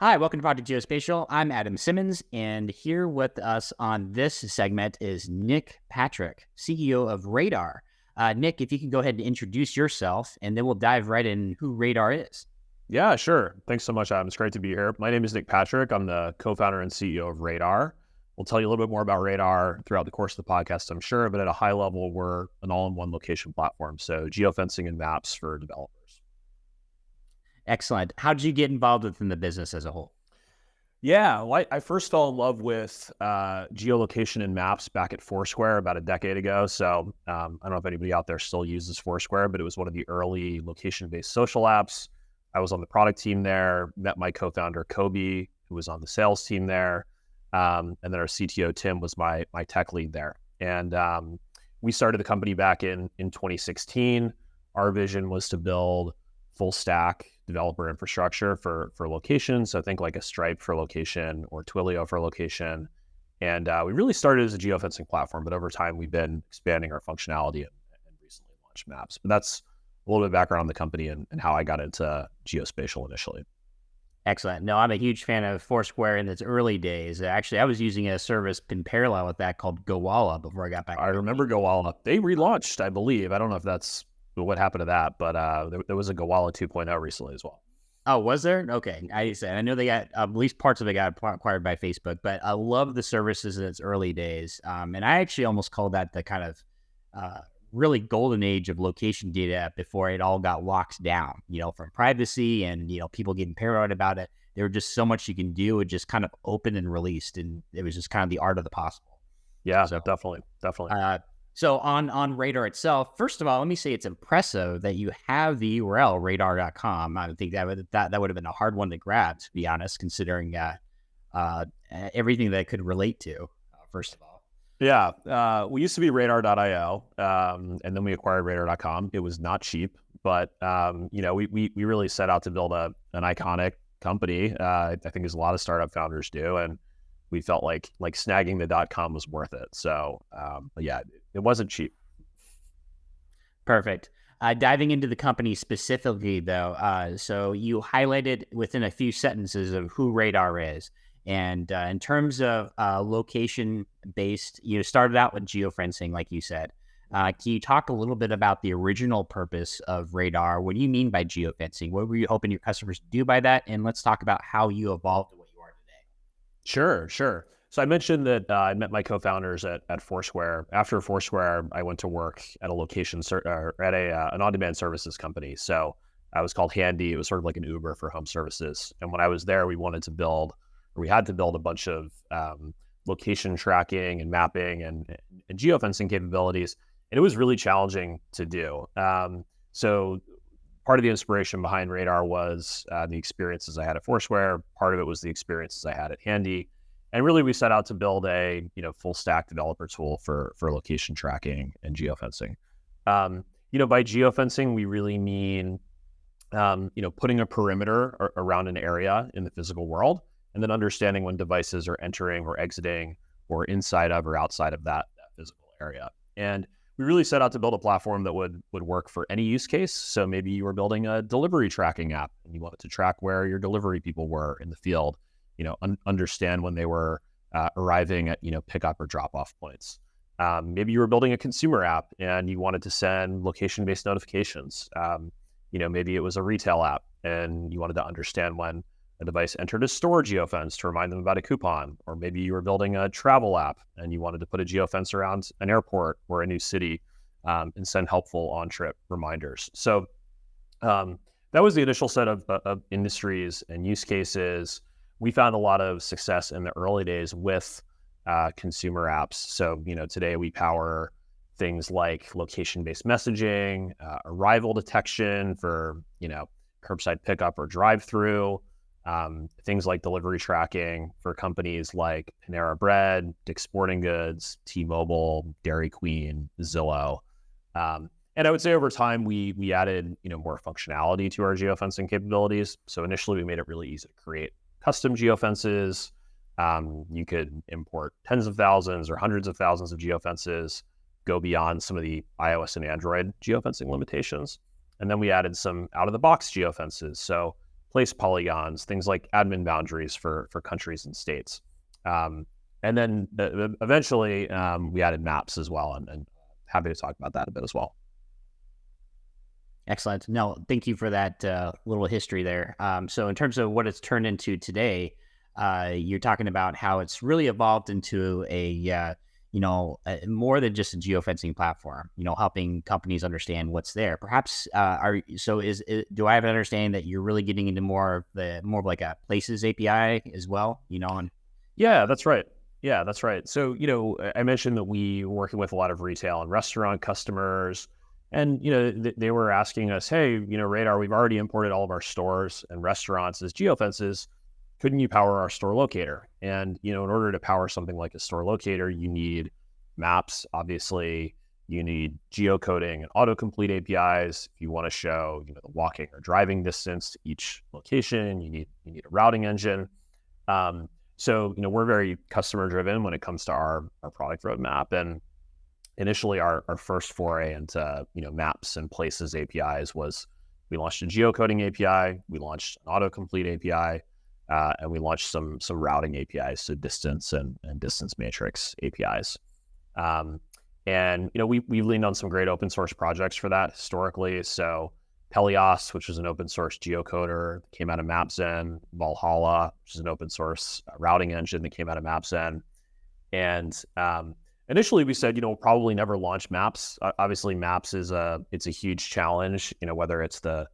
Hi, welcome to Project Geospatial. I'm Adam Simmons, and here with us on this segment is Nick Patrick, CEO of Radar. Nick, if you can go ahead and introduce yourself, and then we'll dive right in who Radar is. Yeah, sure. Thanks so much, Adam. It's great to be here. My name is Nick Patrick. I'm the co-founder and CEO of Radar. We'll tell you a little bit more about Radar throughout the course of the podcast, I'm sure, but at a high level, we're an all-in-one location platform. So geofencing and maps for developers. Excellent. How did you get involved within the business as a whole? Yeah, well, I first fell in love with geolocation and maps back at Foursquare about a decade ago. So I don't know if anybody out there still uses Foursquare, but it was one of the early location-based social apps. I was on the product team there, met my co-founder, Kobe, who was on the sales team there. And then our CTO, Tim, was my tech lead there. And we started the company back in 2016. Our vision was to build full stack developer infrastructure for location. So think like a Stripe for location or Twilio for location. And we really started as a geofencing platform, but over time we've been expanding our functionality and recently launched maps. But that's a little bit of background on the company and how I got into geospatial initially. Excellent. No, I'm a huge fan of Foursquare in its early days. Actually, I was using a service in parallel with that called Gowalla before I got back. I remember Gowalla. They relaunched, I believe. I don't know if that's what happened to that, but there was a Gowalla 2.0 recently as well. Oh, was there? Okay. I know they got, at least parts of it got acquired by Facebook, but I love the services in its early days. And I actually almost call that the kind of really golden age of location data before it all got locked down, from privacy and, people getting paranoid about it. There was just so much you can do. It just kind of opened and released, and it was just kind of the art of the possible. Yeah, so, definitely. So on Radar itself, first of all, let me say it's impressive that you have the URL radar.com. I think that would have been a hard one to grab, to be honest, considering everything that it could relate to, first of all. Yeah, we used to be radar.io, and then we acquired radar.com. It was not cheap, but we really set out to build an iconic company. I think as a lot of startup founders do, and we felt like snagging the .com was worth it. So, but yeah, it wasn't cheap. Perfect. Diving into the company specifically, though, so you highlighted within a few sentences of who Radar is. And in terms of location-based, you started out with geofencing, like you said. Can you talk a little bit about the original purpose of Radar? What do you mean by geofencing? What were you hoping your customers to do by that? And let's talk about how you evolved to what you are today. Sure. So I mentioned that I met my co-founders at Foursquare. After Foursquare, I went to work at a location at an on-demand services company. So I was called Handy. It was sort of like an Uber for home services. And when I was there, we had to build a bunch of location tracking and mapping and geofencing capabilities. And it was really challenging to do. So part of the inspiration behind Radar was the experiences I had at Foursquare. Part of it was the experiences I had at Handy. And really, we set out to build a full stack developer tool for location tracking and geofencing. By geofencing, we really mean putting a perimeter around an area in the physical world, and then understanding when devices are entering or exiting or inside of or outside of that physical area. And we really set out to build a platform that would work for any use case. So maybe you were building a delivery tracking app and you wanted to track where your delivery people were in the field, understand when they were arriving at, pickup or drop off points. Maybe you were building a consumer app and you wanted to send location-based notifications. Maybe it was a retail app and you wanted to understand when a device entered a store geofence to remind them about a coupon. Or maybe you were building a travel app and you wanted to put a geofence around an airport or a new city and send helpful on-trip reminders. So that was the initial set of industries and use cases. We found a lot of success in the early days with consumer apps. So, today we power things like location-based messaging, arrival detection for, curbside pickup or drive-through, things like delivery tracking for companies like Panera Bread, Dick's Sporting Goods, T-Mobile, Dairy Queen, Zillow. And I would say over time, we added, more functionality to our geofencing capabilities. So initially we made it really easy to create custom geofences. You could import tens of thousands or hundreds of thousands of geofences, go beyond some of the iOS and Android geofencing limitations. And then we added some out-of-the-box geofences. So place polygons, things like admin boundaries for countries and states. And then eventually we added maps as well, and happy to talk about that a bit as well. Excellent. No, thank you for that little history there. So in terms of what it's turned into today, you're talking about how it's really evolved into more than just a geofencing platform, helping companies understand what's there. Perhaps, do I have an understanding that you're really getting into more of like a Places API as well, and Yeah, that's right. Yeah, that's right. So, I mentioned that we were working with a lot of retail and restaurant customers, and, they were asking us, hey, Radar, we've already imported all of our stores and restaurants as geofences. Couldn't you power our store locator? And, in order to power something like a store locator, you need maps, obviously. You need geocoding and autocomplete APIs. If you want to show, the walking or driving distance to each location, you need a routing engine. So, we're very customer driven when it comes to our product roadmap. And initially our first foray into, maps and places APIs was we launched a geocoding API, we launched an autocomplete API, and we launched some routing APIs, so distance and distance matrix APIs. And we've leaned on some great open source projects for that historically. So Pelios, which is an open source geocoder, came out of Mapzen. Valhalla, which is an open source routing engine that came out of Mapzen. And initially we said, we'll probably never launch maps. Obviously, maps it's a huge challenge. Whether it's the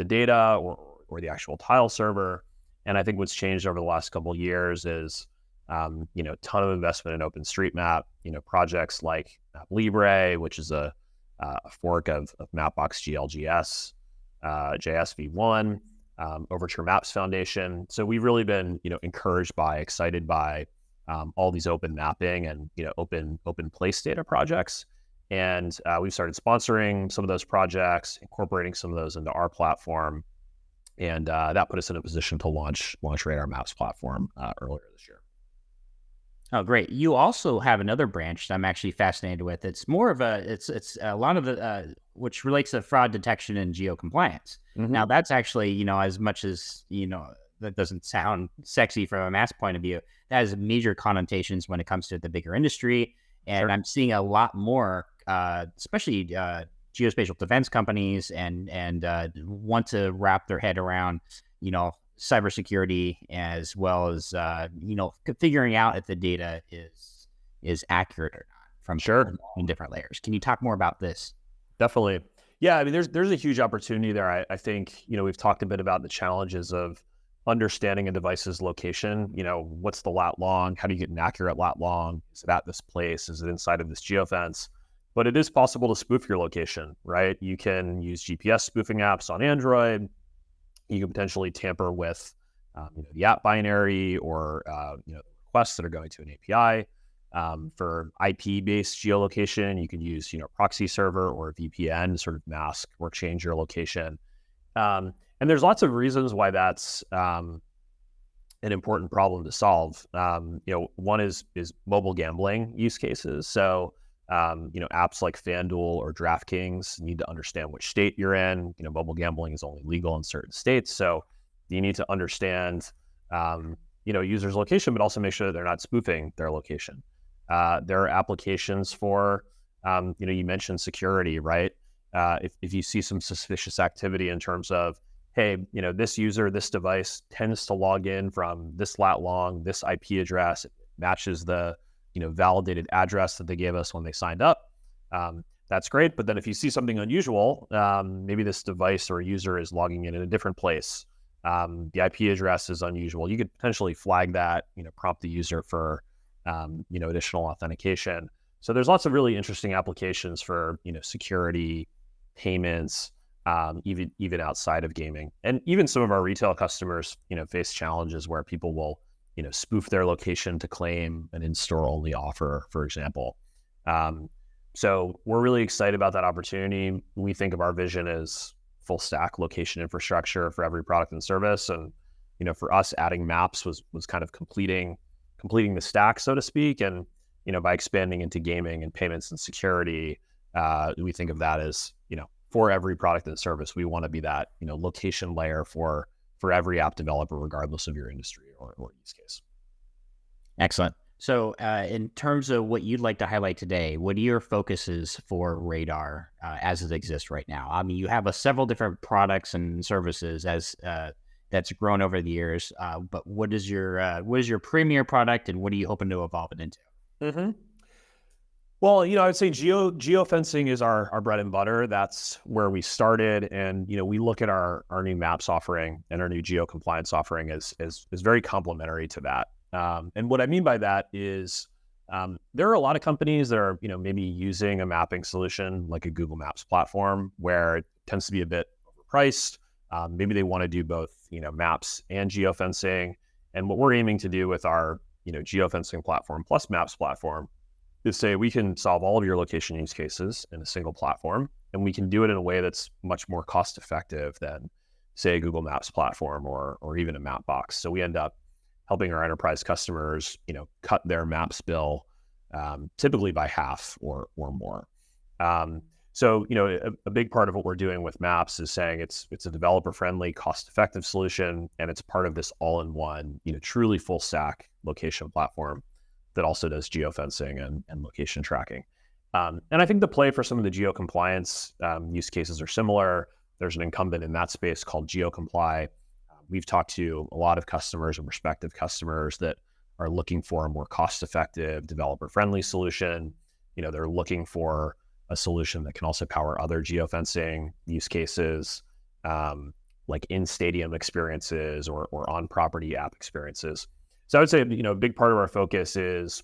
data or the actual tile server. And I think what's changed over the last couple of years is, ton of investment in OpenStreetMap. Projects like Libre, which is a fork of Mapbox GLGS. JS v1, Overture Maps Foundation. So we've really been, encouraged excited by all these open mapping and open place data projects. And we've started sponsoring some of those projects, incorporating some of those into our platform, and that put us in a position to launch Radar Maps platform earlier this year. Oh, great. You also have another branch that I'm actually fascinated with. It's more of it's a lot of the, which relates to fraud detection and geocompliance. Mm-hmm. Now that's actually, as much as, that doesn't sound sexy from a mass point of view, that has major connotations when it comes to the bigger industry. And sure. I'm seeing a lot more, especially geospatial defense companies and want to wrap their head around, cybersecurity, as well as figuring out if the data is accurate or not from sure in different layers. Can you talk more about this? Definitely. Yeah, I mean, there's a huge opportunity there. I think we've talked a bit about the challenges of understanding a device's location. What's the lat long? How do you get an accurate lat long? Is it at this place? Is it inside of this geofence? But it is possible to spoof your location, right? You can use GPS spoofing apps on Android. You can potentially tamper with the app binary or requests that are going to an API. For IP-based geolocation, you can use proxy server or a VPN to sort of mask or change your location. And there's lots of reasons why that's an important problem to solve. One is mobile gambling use cases. So apps like FanDuel or DraftKings need to understand which state you're in. Mobile gambling is only legal in certain states, so you need to understand, users' location, but also make sure that they're not spoofing their location. There are applications for, you mentioned security, right? If you see some suspicious activity in terms of, hey, this user, this device tends to log in from this lat long, this IP address, it matches the validated address that they gave us when they signed up. That's great. But then if you see something unusual, maybe this device or user is logging in a different place. The IP address is unusual. You could potentially flag that, prompt the user for, additional authentication. So there's lots of really interesting applications for, security, payments, even outside of gaming. And even some of our retail customers, face challenges where people will spoof their location to claim an in-store only offer, for example. So we're really excited about that opportunity. We think of our vision as full stack location infrastructure for every product and service. And, for us, adding maps was kind of completing the stack, so to speak. And, by expanding into gaming and payments and security, we think of that as, for every product and service, we want to be that, location layer for for every app developer, regardless of your industry or use case. Excellent. So, in terms of what you'd like to highlight today, what are your focuses for Radar as it exists right now? I mean, you have several different products and services as that's grown over the years. But what is your premier product, and what are you hoping to evolve it into? Mm-hmm. Well, I would say geofencing is our bread and butter. That's where we started, and we look at our new maps offering and our new geo compliance offering as very complementary to that. And what I mean by that is there are a lot of companies that are maybe using a mapping solution like a Google Maps platform where it tends to be a bit overpriced. Maybe they want to do both maps and geofencing. And what we're aiming to do with our geofencing platform plus maps platform is say we can solve all of your location use cases in a single platform, and we can do it in a way that's much more cost effective than say a Google Maps platform or even a map box. So we end up helping our enterprise customers cut their maps bill typically by half or more. So a big part of what we're doing with maps is saying it's a developer friendly, cost effective solution, and it's part of this all-in-one truly full stack location platform that also does geofencing and location tracking. And I think the play for some of the geo compliance use cases are similar. There's an incumbent in that space called GeoComply. We've talked to a lot of customers and prospective customers that are looking for a more cost-effective, developer-friendly solution. They're looking for a solution that can also power other geofencing use cases, like in-stadium experiences or on-property app experiences. So I would say, a big part of our focus is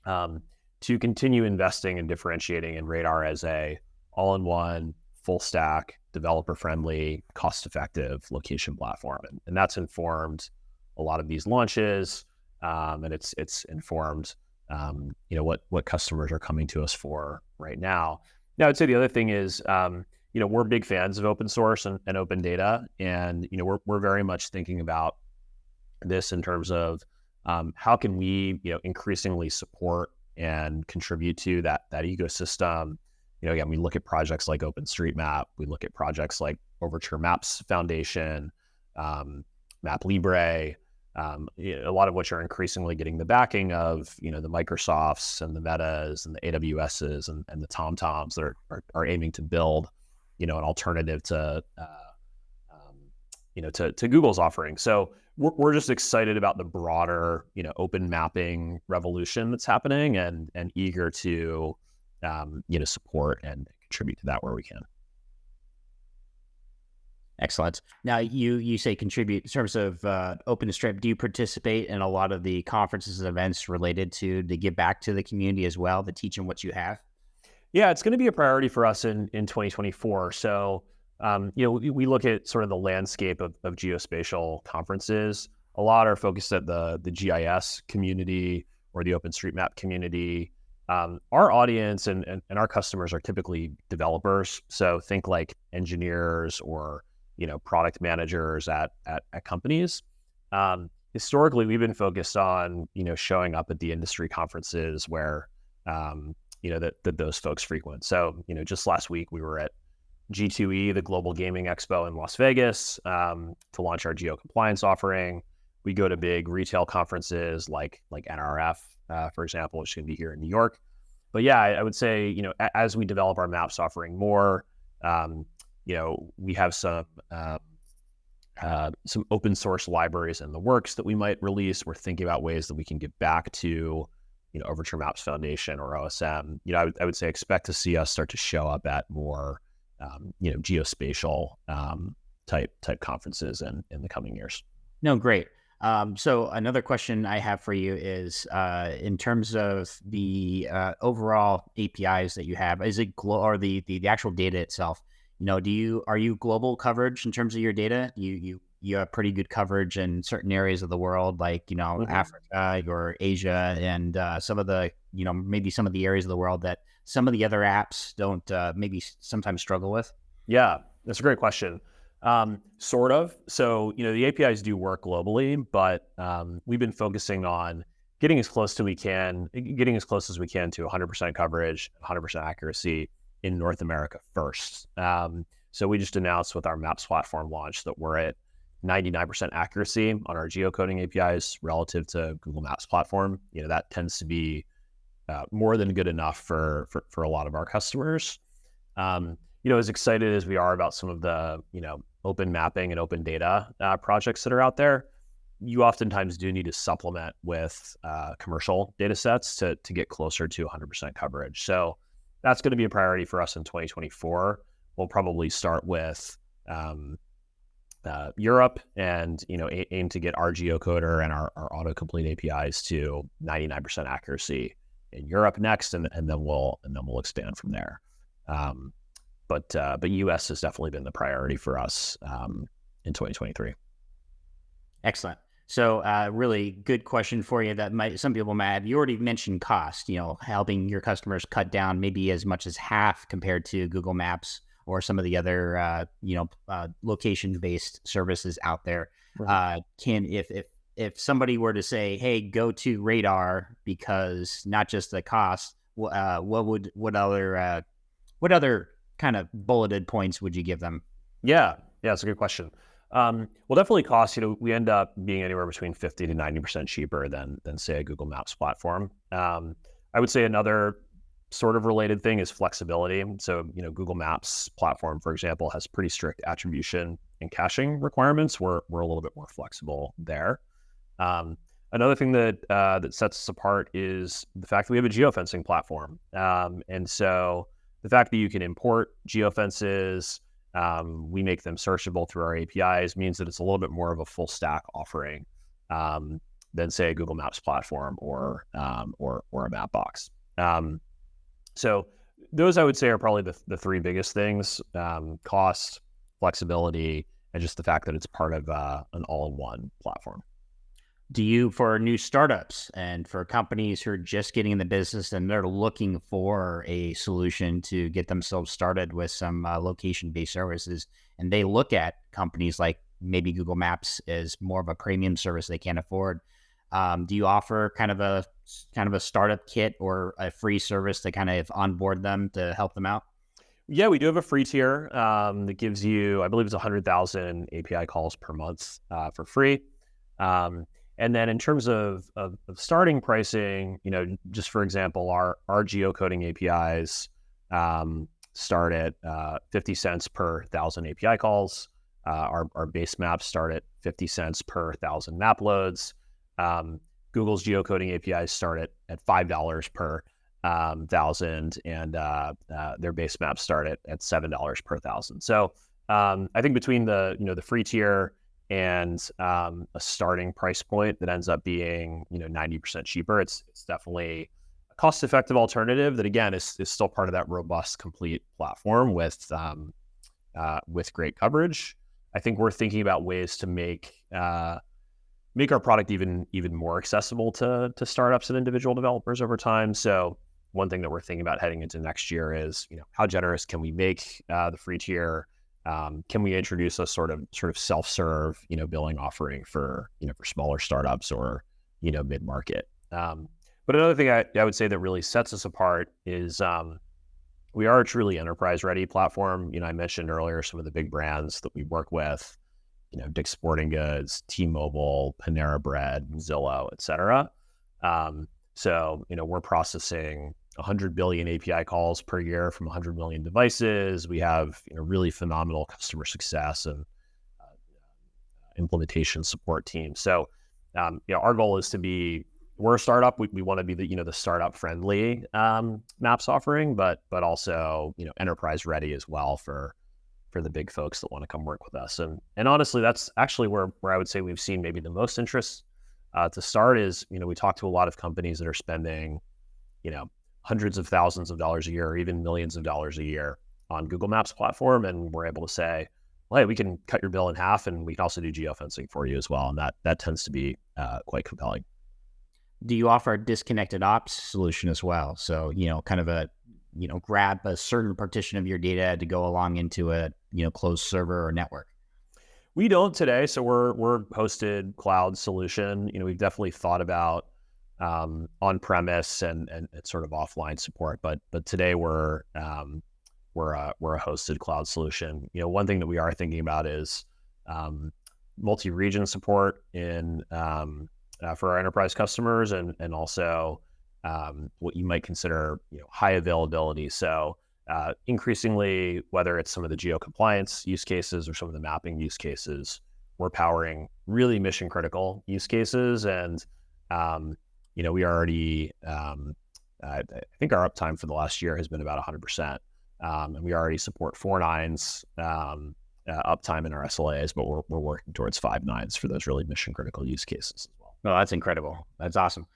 to continue investing and differentiating in Radar as a all-in-one, full-stack, developer-friendly, cost-effective location platform, and that's informed a lot of these launches, and it's informed, what customers are coming to us for right now. Now, I'd say the other thing is, we're big fans of open source and open data, and we're very much thinking about this in terms of how can we increasingly support and contribute to that ecosystem. Again, we look at projects like OpenStreetMap, we look at projects like Overture Maps Foundation, MapLibre, a lot of which are increasingly getting the backing of the Microsofts and the Metas and the AWSs and the TomToms that are aiming to build an alternative to Google's offering. So we're just excited about the broader open mapping revolution that's happening and eager to support and contribute to that where we can. Excellent. Now, you say contribute in terms of OpenStreetMap. Do you participate in a lot of the conferences and events related to give back to the community as well, to teach them what you have? Yeah, it's going to be a priority for us in 2024. So, we look at sort of the landscape of geospatial conferences. A lot are focused at the GIS community or the OpenStreetMap community. Our audience and our customers are typically developers. So think like engineers or product managers at companies. Historically, we've been focused on showing up at the industry conferences where that those folks frequent. So just last week we were at G2E, the Global Gaming Expo in Las Vegas, to launch our geo compliance offering. We go to big retail conferences like NRF, for example, which is going to be here in New York. But yeah, I would say, as we develop our maps offering more, we have some open source libraries in the works that we might release. We're thinking about ways that we can give back to, Overture Maps Foundation or OSM. I would say expect to see us start to show up at more, geospatial type conferences in the coming years. No, great. So another question I have for you is, in terms of the overall APIs that you have, is it or the actual data itself? Are you global coverage in terms of your data? You have pretty good coverage in certain areas of the world, like Mm-hmm. Africa or Asia, and some of the maybe some of the areas of the world that some of the other apps don't maybe sometimes struggle with. Yeah, that's a great question. Sort of. So, the APIs do work globally, but we've been focusing on getting as close as we can to 100% coverage, 100% accuracy in North America first. So we just announced with our Maps platform launch that we're at 99% accuracy on our geocoding APIs relative to Google Maps platform. That tends to be more than good enough for a lot of our customers. As excited as we are about some of the, open mapping and open data projects that are out there, you oftentimes do need to supplement with commercial data sets to get closer to 100% coverage. So that's going to be a priority for us in 2024. We'll probably start with Europe and aim to get our geocoder and our autocomplete APIs to 99% accuracy in Europe next, and then we'll expand from there. But US has definitely been the priority for us in 2023. Excellent. So really good question for you that some people might have. You already mentioned cost, helping your customers cut down maybe as much as half compared to Google Maps or some of the other, location-based services out there. Right. If somebody were to say, hey, go to Radar because not just the cost, what other kind of bulleted points would you give them? Yeah, it's a good question. Well, definitely cost. We end up being anywhere between 50 to 90% cheaper than say a Google Maps platform. I would say another sort of related thing is flexibility. So, Google Maps platform, for example, has pretty strict attribution and caching requirements. We're a little bit more flexible there. Another thing that sets us apart is the fact that we have a geofencing platform. And so the fact that you can import geofences, we make them searchable through our APIs, means that it's a little bit more of a full stack offering than say a Google Maps platform or a map box. So those I would say are probably the three biggest things: cost, flexibility, and just the fact that it's part of an all-in-one platform. Do you, for new startups and for companies who are just getting in the business and they're looking for a solution to get themselves started with some location-based services, and they look at companies like maybe Google Maps as more of a premium service they can't afford, do you offer kind of a startup kit or a free service to kind of onboard them to help them out? Yeah, we do have a free tier that gives you, I believe it's 100,000 API calls per month for free. And then in terms of starting pricing, just for example, our geocoding APIs start at 50 cents per 1,000 API calls. Our base maps start at 50 cents per 1,000 map loads. Google's geocoding APIs start at $5 per 1,000, and their base maps start at $7 per 1,000. So I think between the free tier and a starting price point that ends up being 90% cheaper, it's definitely a cost-effective alternative that again is still part of that robust, complete platform with great coverage. I think we're thinking about ways to make our product even more accessible to startups and individual developers over time. So one thing that we're thinking about heading into next year is how generous can we make the free tier? Can we introduce a sort of self-serve, billing offering for smaller startups or, mid-market? But another thing I would say that really sets us apart is we are a truly enterprise-ready platform. I mentioned earlier some of the big brands that we work with, Dick's Sporting Goods, T-Mobile, Panera Bread, Zillow, et cetera. So, we're processing 100 billion API calls per year from 100 million devices. We have really phenomenal customer success and implementation support team. So our goal is to be, we're a startup. We want to be the startup friendly maps offering, but also enterprise ready as well for the big folks that want to come work with us. And honestly, that's actually where I would say we've seen maybe the most interest to start is we talk to a lot of companies that are spending hundreds of thousands of dollars a year, or even millions of dollars a year on Google Maps platform. And we're able to say, well, hey, we can cut your bill in half and we can also do geofencing for you as well. And that tends to be quite compelling. Do you offer a disconnected ops solution as well? So, kind of a, grab a certain partition of your data to go along into a, closed server or network? We don't today. So we're hosted cloud solution. We've definitely thought about on-premise and sort of offline support, but today we're a hosted cloud solution. One thing that we are thinking about is multi-region support for our enterprise customers, and also what you might consider high availability. So increasingly, whether it's some of the geo-compliance use cases or some of the mapping use cases, we're powering really mission critical use cases. And we already, I think our uptime for the last year has been about 100%. And we already support 4 nines uptime in our SLAs, but we're working towards 5 nines for those really mission critical use cases as well. Oh, that's incredible. That's awesome.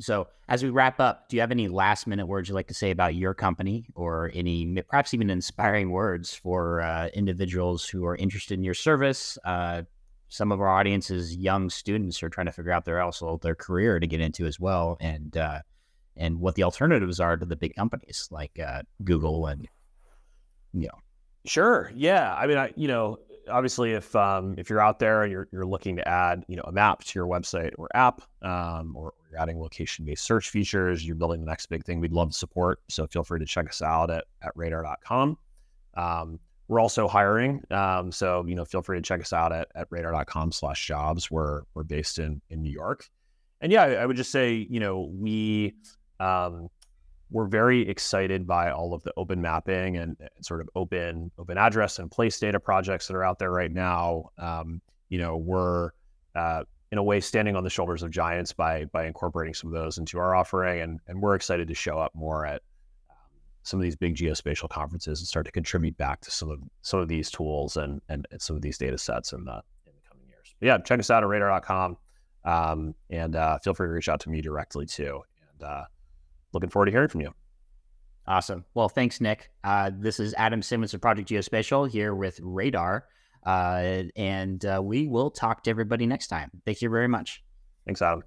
So as we wrap up, do you have any last minute words you'd like to say about your company, or any perhaps even inspiring words for individuals who are interested in your service? Some of our audience is young students who are trying to figure out their career to get into as well, and what the alternatives are to the big companies like Google and Sure. Yeah. I mean, obviously, if you're out there and you're looking to add, a map to your website or app, or you're adding location-based search features, you're building the next big thing, we'd love to support. So feel free to check us out at radar.com. We're also hiring. So, feel free to check us out at radar.com/jobs. We're based in New York. And yeah, I would just say, we're very excited by all of the open mapping and sort of open address and place data projects that are out there right now. We're in a way standing on the shoulders of giants by incorporating some of those into our offering, and we're excited to show up more at some of these big geospatial conferences and start to contribute back to some of these tools and some of these data sets in the coming years. But yeah, check us out at radar.com, and feel free to reach out to me directly too. And looking forward to hearing from you. Awesome. Well, thanks, Nick. This is Adam Simmons of Project Geospatial here with Radar, and we will talk to everybody next time. Thank you very much. Thanks, Adam.